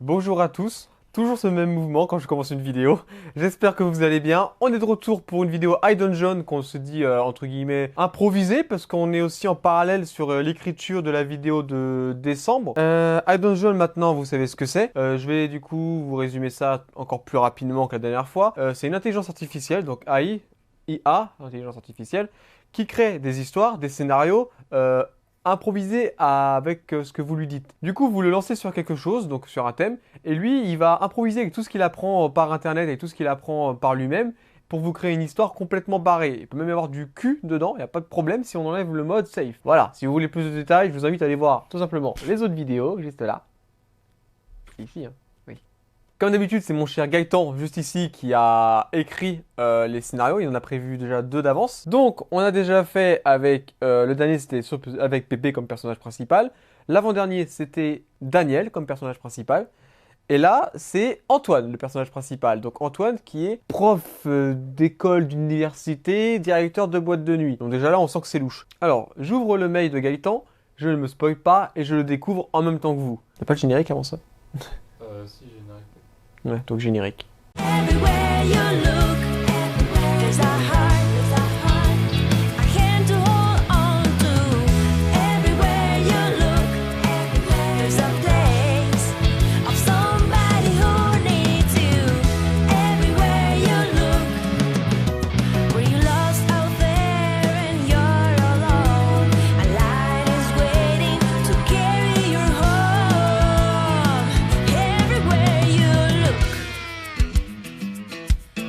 Bonjour à tous, toujours ce même mouvement quand je commence une vidéo. J'espère que vous allez bien. On est de retour pour une vidéo High Dungeon qu'on se dit entre guillemets improvisée parce qu'on est aussi en parallèle sur l'écriture de la vidéo de décembre. High Dungeon maintenant vous savez ce que c'est. Je vais du coup vous résumer ça encore plus rapidement que la dernière fois. C'est une intelligence artificielle, donc AI, IA, intelligence artificielle, qui crée des histoires, des scénarios improviser avec ce que vous lui dites. Du coup, vous le lancez sur quelque chose, donc sur un thème, et lui, il va improviser avec tout ce qu'il apprend par internet et tout ce qu'il apprend par lui-même pour vous créer une histoire complètement barrée. Il peut même y avoir du cul dedans, il n'y a pas de problème si on enlève le mode safe. Voilà, si vous voulez plus de détails, je vous invite à aller voir tout simplement les autres vidéos, juste là. Ici, hein. Comme d'habitude, c'est mon cher Gaëtan, juste ici, qui a écrit les scénarios. Il en a prévu déjà 2 d'avance. Donc, on a déjà fait avec... le dernier, c'était avec Pépé comme personnage principal. L'avant-dernier, c'était Daniel comme personnage principal. Et là, c'est Antoine, le personnage principal. Donc, Antoine qui est prof d'école, d'université, directeur de boîte de nuit. Donc déjà là, on sent que c'est louche. Alors, j'ouvre le mail de Gaëtan, je ne me spoil pas et je le découvre en même temps que vous. T'as pas le générique avant ça? Si, générique. Ouais, donc générique. Everywhere you look, there's a heart, a hand to hold on to. Everywhere you look, there's a place of somebody who needs you. Everywhere you look, were you lost out there and you're alone? A light is waiting to carry your home. Everywhere you look.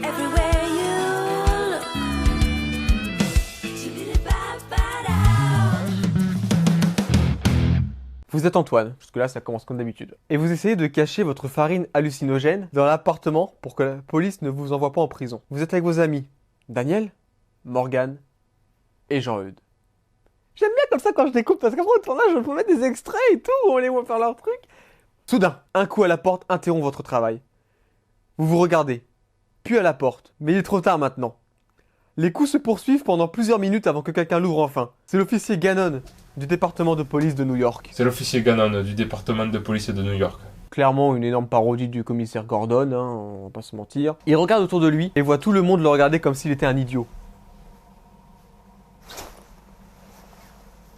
Everywhere you look, Vous êtes Antoine, jusque-là ça commence comme d'habitude. Et vous essayez de cacher votre farine hallucinogène dans l'appartement pour que la police ne vous envoie pas en prison. Vous êtes avec vos amis, Daniel, Morgane et Jean-Eudes. J'aime bien comme ça quand je découpe parce qu'après au tournage je peux mettre des extraits et tout, on les voit faire leur truc. Soudain, un coup à la porte interrompt votre travail. Vous vous regardez, puis à la porte, mais il est trop tard maintenant. Les coups se poursuivent pendant plusieurs minutes avant que quelqu'un l'ouvre enfin. C'est l'officier Gannon du département de police de New York. C'est l'officier Gannon du département de police de New York. Clairement une énorme parodie du commissaire Gordon, hein, on va pas se mentir. Il regarde autour de lui et voit tout le monde le regarder comme s'il était un idiot.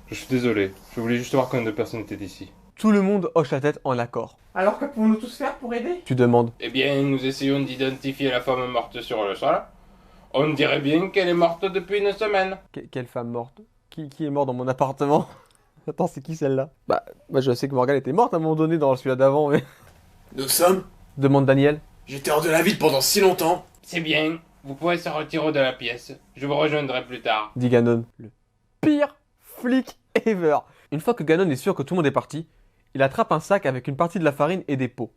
Je suis désolé, je voulais juste voir combien de personnes étaient ici. Tout le monde hoche la tête en accord. Alors que pouvons-nous tous faire pour aider? Tu demandes. Eh bien, nous essayons d'identifier la femme morte sur le sol. On dirait bien qu'elle est morte depuis une semaine. Quelle femme morte? Qui est mort dans mon appartement? Attends, c'est qui celle-là? Bah, je sais que Morgane était morte à un moment donné dans celui-là d'avant, mais... Nous sommes. Demande Daniel. J'étais hors de la ville pendant si longtemps. C'est bien, vous pouvez se retirer de la pièce. Je vous rejoindrai plus tard. Dit Gannon. Le pire flic ever. Une fois que Gannon est sûr que tout le monde est parti, il attrape un sac avec une partie de la farine et des pots.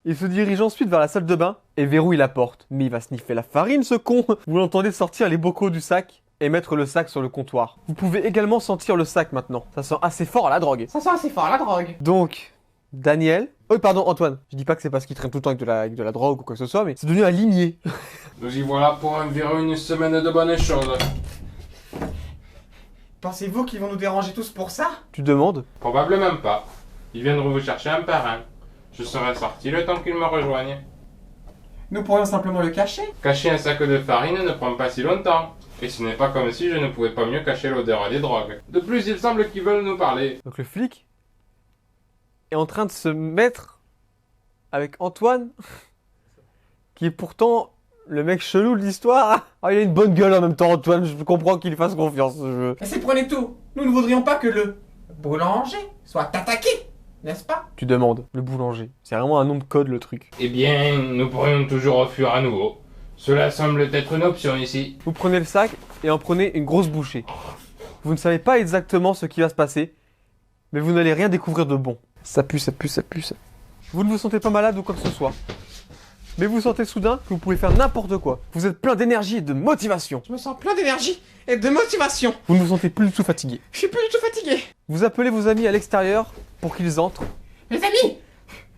Il se dirige ensuite vers la salle de bain et verrouille la porte. Mais il va sniffer la farine, ce con! Vous l'entendez sortir les bocaux du sac et mettre le sac sur le comptoir. Vous pouvez également sentir le sac maintenant. Ça sent assez fort à la drogue. Ça sent assez fort la drogue. Donc, Daniel... Oh, pardon, Antoine. Je dis pas que c'est parce qu'il traîne tout le temps avec de la drogue ou quoi que ce soit, mais c'est devenu un limier. Nous y voilà pour environ une semaine de bonnes choses. Pensez-vous qu'ils vont nous déranger tous pour ça? Tu demandes? Probablement pas. Ils viendront vous chercher un par un. Je serai sorti le temps qu'ils me rejoignent. Nous pourrions simplement le cacher. Cacher un sac de farine ne prend pas si longtemps. Et ce n'est pas comme si je ne pouvais pas mieux cacher l'odeur des drogues. De plus, il semble qu'ils veulent nous parler. Donc le flic est en train de se mettre avec Antoine, qui est pourtant le mec chelou de l'histoire. Ah, il a une bonne gueule en même temps, Antoine. Je comprends qu'il fasse confiance. Mais c'est prenez tout. Nous ne voudrions pas que le boulanger soit attaqué, n'est-ce pas? Tu demandes. Le boulanger. C'est vraiment un nom de code, le truc. Eh bien, nous pourrions toujours fuir à nouveau. Cela semble être une option ici. Vous prenez le sac et en prenez une grosse bouchée. Vous ne savez pas exactement ce qui va se passer, mais vous n'allez rien découvrir de bon. Ça pue, ça pue, ça pue, ça. Vous ne vous sentez pas malade ou quoi que ce soit. Mais vous sentez soudain que vous pouvez faire n'importe quoi. Vous êtes plein d'énergie et de motivation. Je me sens plein d'énergie et de motivation. Vous ne vous sentez plus du tout fatigué. Je suis plus du tout fatigué. Vous appelez vos amis à l'extérieur pour qu'ils entrent. Les amis,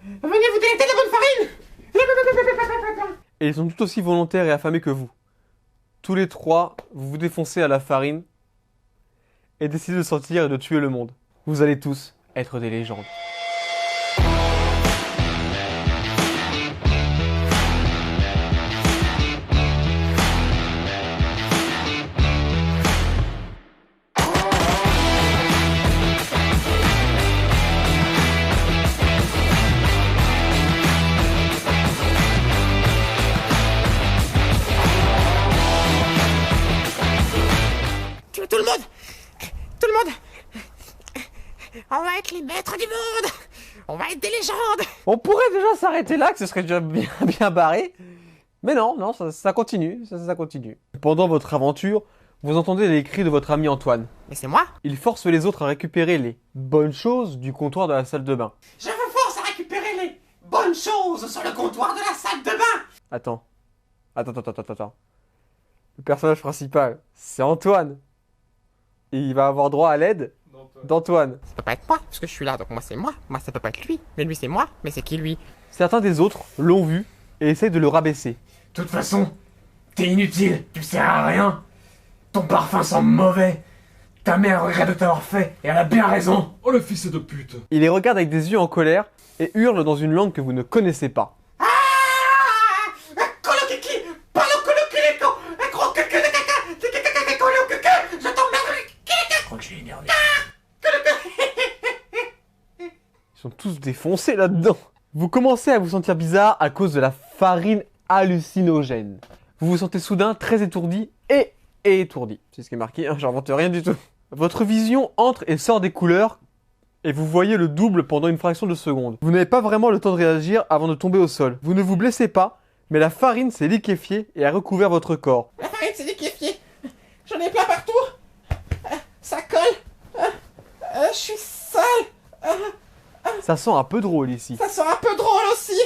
venez vous délecter de la bonne farine. Et ils sont tout aussi volontaires et affamés que vous. Tous les trois, vous vous défoncez à la farine et décidez de sortir et de tuer le monde. Vous allez tous être des légendes. les maîtres du monde. On va être des légendes. On pourrait déjà s'arrêter là, que ce serait déjà bien, bien barré. Mais non, non, ça continue, ça continue. Pendant votre aventure, vous entendez les cris de votre ami Antoine. Mais c'est moi. Il force les autres à récupérer les bonnes choses du comptoir de la salle de bain. Je vous force à récupérer les bonnes choses sur le comptoir de la salle de bain. Attends. Le personnage principal, c'est Antoine. Et il va avoir droit à l'aide d'Antoine. Ça peut pas être moi, parce que je suis là, donc moi c'est moi. Moi ça peut pas être lui. Mais lui c'est moi. Mais c'est qui lui? Certains des autres l'ont vu et essayent de le rabaisser. De toute façon, t'es inutile, tu sers à rien. Ton parfum sent mauvais. Ta mère regrette de t'avoir fait, et elle a bien raison. Oh le fils de pute. Il les regarde avec des yeux en colère et hurle dans une langue que vous ne connaissez pas. Kolokiki, palo kolokileko, gros caca de caca, kolokeke, je t'emmerde. Je crois que je l'ai énervé. Ils sont tous défoncés là-dedans. Vous commencez à vous sentir bizarre à cause de la farine hallucinogène. Vous vous sentez soudain très étourdi et étourdi. C'est ce qui est marqué, hein, j'invente rien du tout. Votre vision entre et sort des couleurs et vous voyez le double pendant une fraction de seconde. Vous n'avez pas vraiment le temps de réagir avant de tomber au sol. Vous ne vous blessez pas, mais la farine s'est liquéfiée et a recouvert votre corps. La farine c'est liquéfié. J'en ai plein partout. Ça colle. Je suis sale. Ça sent un peu drôle ici. Ça sent un peu drôle aussi.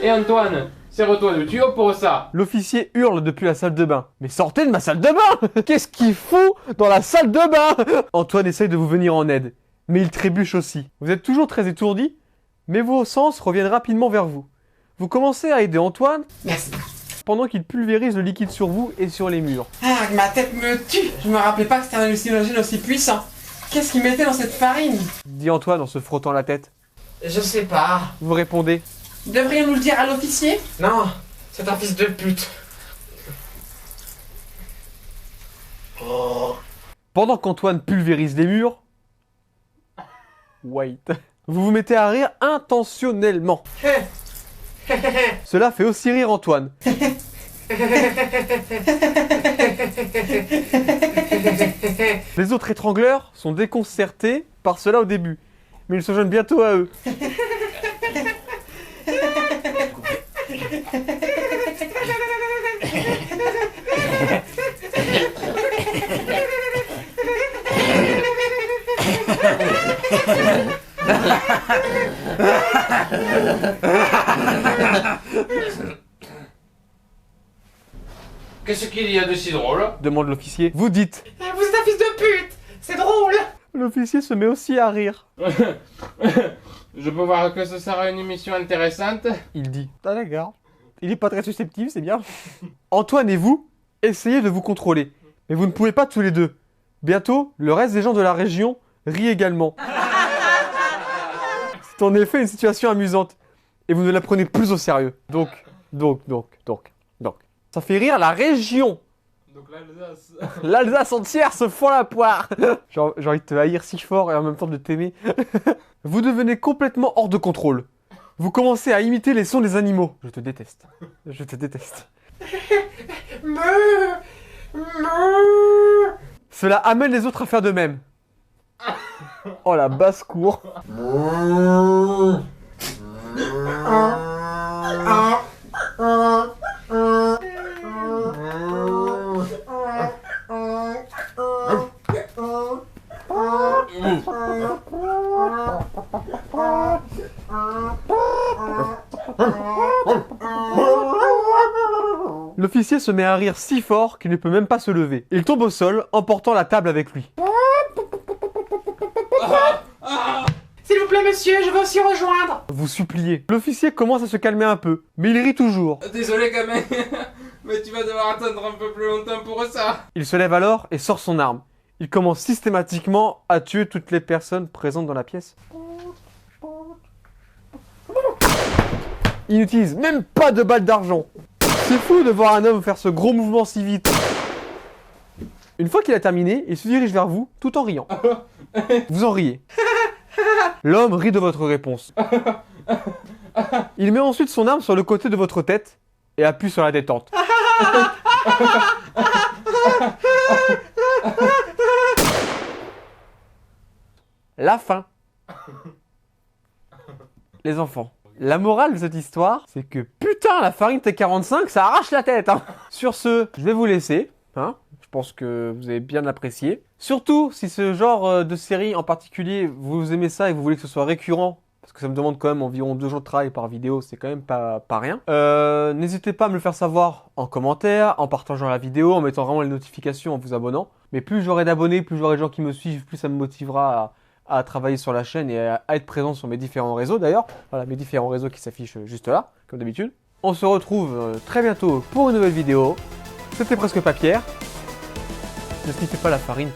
Et Antoine, serre-toi de tuyau pour ça. L'officier hurle depuis la salle de bain. Mais sortez de ma salle de bain! Qu'est-ce qu'il fout dans la salle de bain? Antoine essaye de vous venir en aide, mais il trébuche aussi. Vous êtes toujours très étourdi, mais vos sens reviennent rapidement vers vous. Vous commencez à aider Antoine Merci. pendant qu'il pulvérise le liquide sur vous et sur les murs. Ah, ma tête me tue. Je me rappelais pas que c'était un hallucinogène aussi puissant. Qu'est-ce qu'il mettait dans cette farine? Dit Antoine en se frottant la tête. Je sais pas. Vous répondez. Devrions-nous le dire à l'officier? Non, c'est un fils de pute. Pendant qu'Antoine pulvérise les murs... Wait. Vous vous mettez à rire intentionnellement. Cela fait aussi rire Antoine. Les autres étrangleurs sont déconcertés par cela au début, mais ils se joignent bientôt à eux. Qu'est-ce qu'il y a de si drôle? Demande l'officier. Vous dites. Vous êtes un fils de pute. C'est drôle. L'officier se met aussi à rire. Je peux voir que ce sera une émission intéressante. Il dit. Ah d'accord. Il est pas très susceptible, c'est bien. Antoine et vous, essayez de vous contrôler. Mais vous ne pouvez pas tous les deux. Bientôt, le reste des gens de la région rit également. C'est en effet une situation amusante. Et vous ne la prenez plus au sérieux. Donc. Ça fait rire la région. Donc l'Alsace. L'Alsace entière se fend la poire. J'ai envie de te haïr si fort et en même temps de t'aimer. Vous devenez complètement hors de contrôle. Vous commencez à imiter les sons des animaux. Je te déteste. Je te déteste. Cela amène les autres à faire de même. Oh la basse-cour. L'officier se met à rire si fort qu'il ne peut même pas se lever. Il tombe au sol, emportant la table avec lui. S'il vous plaît, monsieur, je veux aussi rejoindre. Vous suppliez. L'officier commence à se calmer un peu, mais il rit toujours. Désolé gamin, mais tu vas devoir attendre un peu plus longtemps pour ça. Il se lève alors et sort son arme. Il commence systématiquement à tuer toutes les personnes présentes dans la pièce. Il n'utilise même pas de balles d'argent. C'est fou de voir un homme faire ce gros mouvement si vite. Une fois qu'il a terminé, il se dirige vers vous tout en riant. Vous en riez. L'homme rit de votre réponse. Il met ensuite son arme sur le côté de votre tête et appuie sur la détente. la fin. Les enfants, la morale de cette histoire, c'est que putain, la farine T45, ça arrache la tête, hein. Sur ce, je vais vous laisser, hein. Je pense que vous avez bien apprécié. Surtout si ce genre de série en particulier, vous aimez ça et vous voulez que ce soit récurrent, parce que ça me demande quand même environ 2 jours de travail par vidéo, c'est quand même pas rien. N'hésitez pas à me le faire savoir en commentaire, en partageant la vidéo, en mettant vraiment les notifications, en vous abonnant. Mais plus j'aurai d'abonnés, plus j'aurai de gens qui me suivent, plus ça me motivera à travailler sur la chaîne et à être présent sur mes différents réseaux d'ailleurs. Voilà, mes différents réseaux qui s'affichent juste là, comme d'habitude. On se retrouve très bientôt pour une nouvelle vidéo. C'était presque pas Pierre. Ne sniffez pas la farine,